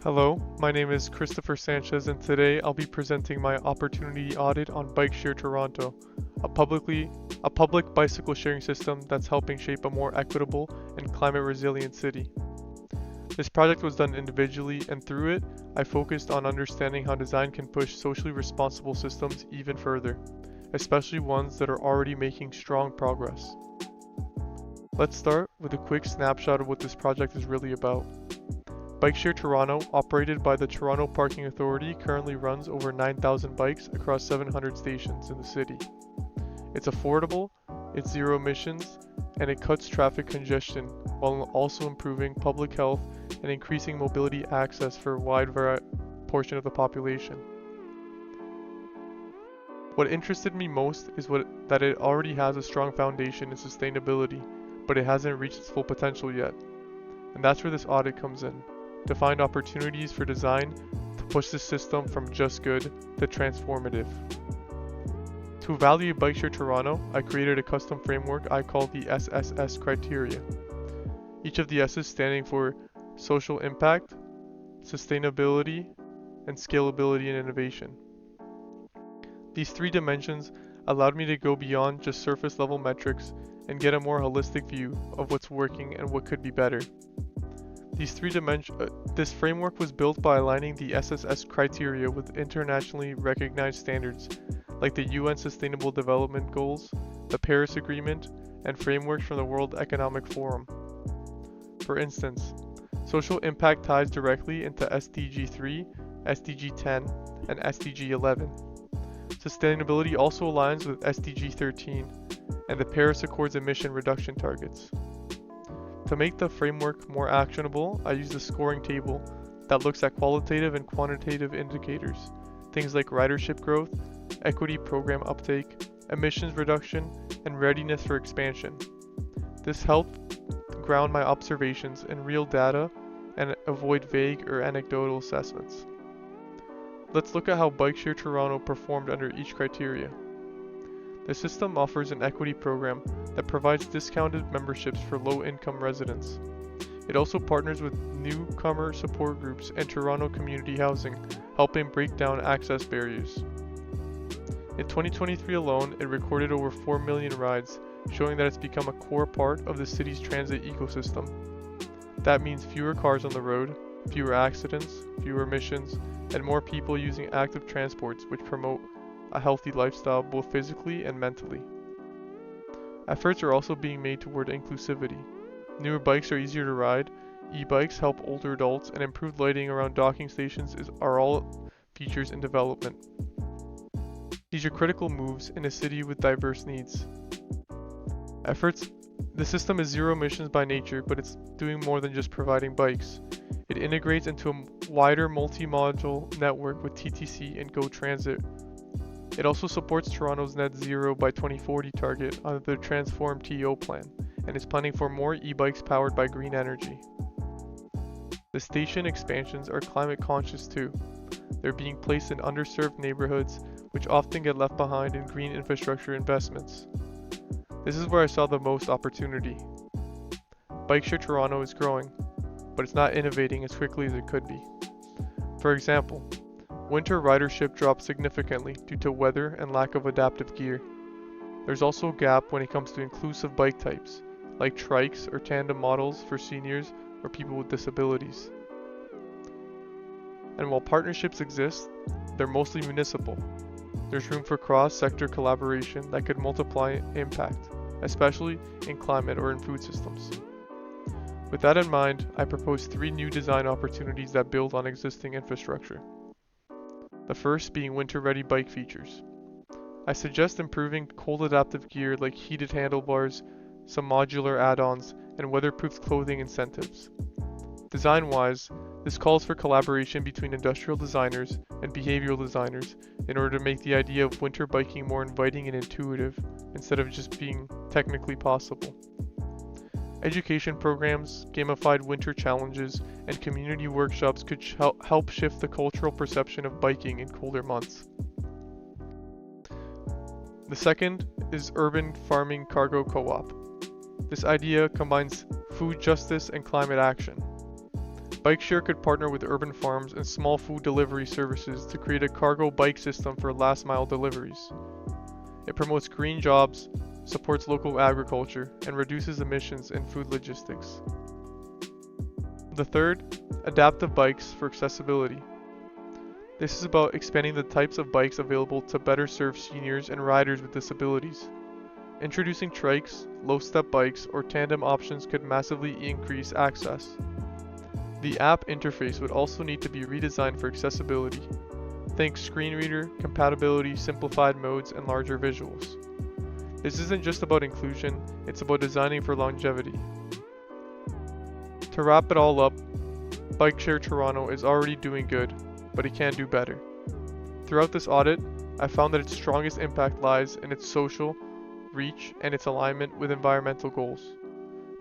Hello, my name is Christopher Sanchez and today I'll be presenting my opportunity audit on Bikeshare Toronto, a public bicycle sharing system that's helping shape a more equitable and climate resilient city. This project was done individually and through it, I focused on understanding how design can push socially responsible systems even further, especially ones that are already making strong progress. Let's start with a quick snapshot of what this project is really about. Bikeshare Toronto, operated by the Toronto Parking Authority, currently runs over 9,000 bikes across 700 stations in the city. It's affordable, it's zero emissions, and it cuts traffic congestion while also improving public health and increasing mobility access for a wide portion of the population. What interested me most is that it already has a strong foundation in sustainability, but it hasn't reached its full potential yet. And that's where this audit comes in, to find opportunities for design to push the system from just good to transformative. To evaluate Bikeshare Toronto, I created a custom framework I call the SSS criteria. Each of the S's standing for social impact, sustainability, and scalability and innovation. These three dimensions allowed me to go beyond just surface level metrics and get a more holistic view of what's working and what could be better. This framework was built by aligning the SSS criteria with internationally recognized standards like the UN Sustainable Development Goals, the Paris Agreement, and frameworks from the World Economic Forum. For instance, social impact ties directly into SDG 3, SDG 10, and SDG 11. Sustainability also aligns with SDG 13 and the Paris Accord's emission reduction targets. To make the framework more actionable, I used a scoring table that looks at qualitative and quantitative indicators, things like ridership growth, equity program uptake, emissions reduction, and readiness for expansion. This helped ground my observations in real data and avoid vague or anecdotal assessments. Let's look at how Bikeshare Toronto performed under each criteria. The system offers an equity program that provides discounted memberships for low-income residents. It also partners with newcomer support groups and Toronto Community Housing, helping break down access barriers. In 2023 alone, it recorded over 4 million rides, showing that it's become a core part of the city's transit ecosystem. That means fewer cars on the road, fewer accidents, fewer emissions, and more people using active transports which promote a healthy lifestyle both physically and mentally. Efforts are also being made toward inclusivity. Newer bikes are easier to ride, e-bikes help older adults, and improved lighting around docking stations are all features in development. These are critical moves in a city with diverse needs. The system is zero emissions by nature, but it's doing more than just providing bikes. It integrates into a wider multi-module network with TTC and GO Transit. It also supports Toronto's net zero by 2040 target under the Transform TO plan, and is planning for more e-bikes powered by green energy. The station expansions are climate conscious too. They're being placed in underserved neighborhoods, which often get left behind in green infrastructure investments. This is where I saw the most opportunity. Bikeshare Toronto is growing, but it's not innovating as quickly as it could be. For example, winter ridership dropped significantly due to weather and lack of adaptive gear. There's also a gap when it comes to inclusive bike types, like trikes or tandem models for seniors or people with disabilities. And while partnerships exist, they're mostly municipal. There's room for cross-sector collaboration that could multiply impact, especially in climate or in food systems. With that in mind, I propose 3 new design opportunities that build on existing infrastructure. The first being winter-ready bike features. I suggest improving cold adaptive gear like heated handlebars, some modular add-ons, and weatherproof clothing incentives. Design-wise, this calls for collaboration between industrial designers and behavioral designers in order to make the idea of winter biking more inviting and intuitive, instead of just being technically possible. Education programs, gamified winter challenges, and community workshops could help shift the cultural perception of biking in colder months. The second is urban farming cargo co-op. This idea combines food justice and climate action. Bikeshare could partner with urban farms and small food delivery services to create a cargo bike system for last mile deliveries. It promotes green jobs, supports local agriculture, and reduces emissions in food logistics. The third, adaptive bikes for accessibility. This is about expanding the types of bikes available to better serve seniors and riders with disabilities. Introducing trikes, low-step bikes, or tandem options could massively increase access. The app interface would also need to be redesigned for accessibility. Think screen reader, compatibility, simplified modes, and larger visuals. This isn't just about inclusion, it's about designing for longevity. To wrap it all up, Bikeshare Toronto is already doing good, but it can do better. Throughout this audit, I found that its strongest impact lies in its social reach and its alignment with environmental goals.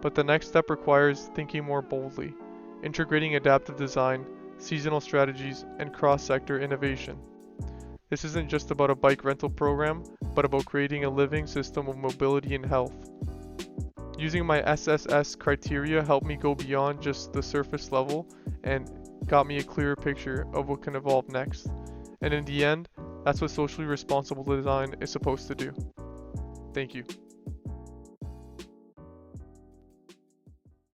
But the next step requires thinking more boldly, integrating adaptive design, seasonal strategies, and cross-sector innovation. This isn't just about a bike rental program, but about creating a living system of mobility and health. Using my SSS criteria helped me go beyond just the surface level and got me a clearer picture of what can evolve next. And in the end, that's what socially responsible design is supposed to do. Thank you.